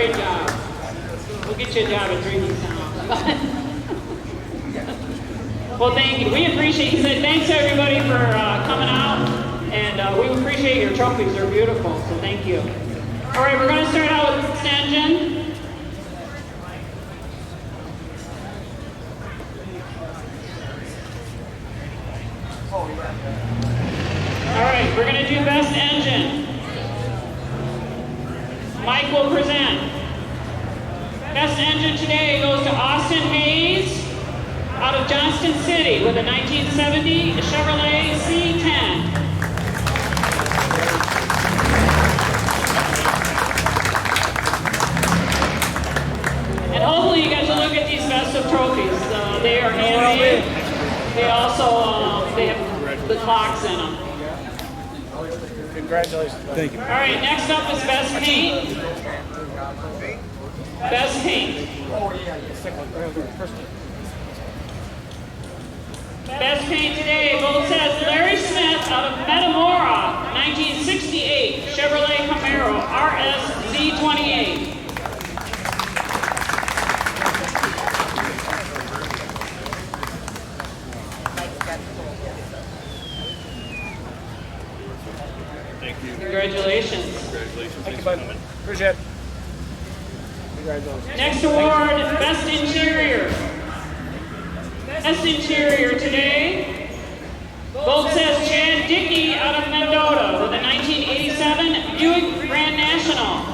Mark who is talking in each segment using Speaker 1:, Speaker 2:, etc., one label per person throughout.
Speaker 1: great job. We'll get you a job at Drinking Town. Well, thank you. We appreciate, he said, thanks everybody for coming out, and we appreciate your trophies. They're beautiful, so thank you. All right, we're going to start out with this engine. All right, we're going to do best engine. Mike will present. Best engine today goes to Austin Hayes out of Johnston City with a 1970 Chevrolet C10. And hopefully you guys will look at these festive trophies. They are handmade. They also they have the clocks in them.
Speaker 2: Congratulations. Thank you.
Speaker 1: All right, next up is best paint. Best paint. Best paint today both says Larry Smith out of Metamora, 1968 Chevrolet Camaro RS Z28.
Speaker 2: Thank you.
Speaker 1: Congratulations.
Speaker 2: Congratulations. Thank you, bud. Appreciate it. Congratulations.
Speaker 1: Next award, Best Interior. Best Interior today. Both says Chad Dickey out of Mendota with a 1987 Buick Grand National.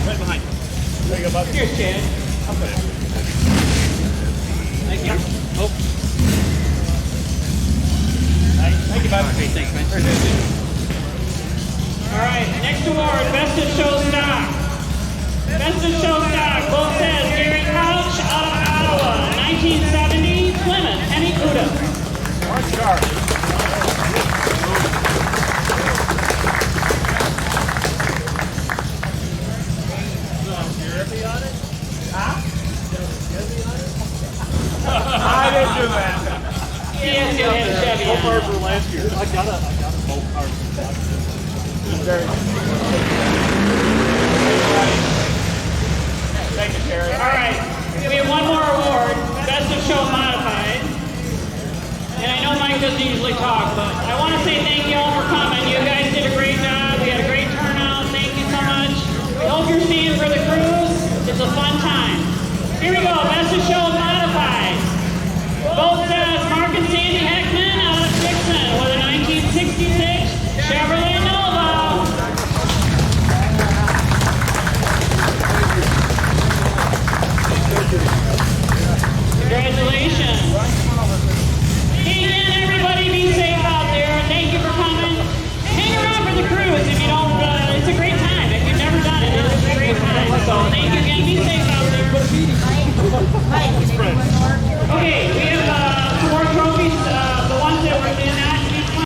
Speaker 2: Right behind you. There you go, bud.
Speaker 1: Here's Chad.
Speaker 2: Thank you. Oh. Thank you, bud. Okay, thanks, man. Appreciate it.
Speaker 1: All right, next award, Best of Show Stock. Best of Show Stock, both says Gary Couch out of Ottawa, 1970 Plymouth, Henny Cuda.
Speaker 2: Orange car. I didn't do that.
Speaker 1: Yes, you had a Chevy.
Speaker 2: So far for last year. I got a both cars. Very good. Thank you, Terry.
Speaker 1: All right, we have one more award, Best of Show Modified. And I know Mike doesn't usually talk, but I want to say thank you all for coming. You guys did a great job. We had a great turnout. Thank you so much. We hope you're staying for the cruise. It's a fun time. Here we go, Best of Show Modified. Both says Mark and Sandy Heckman out of Dixon with a 1966 Chevrolet Nova. Congratulations.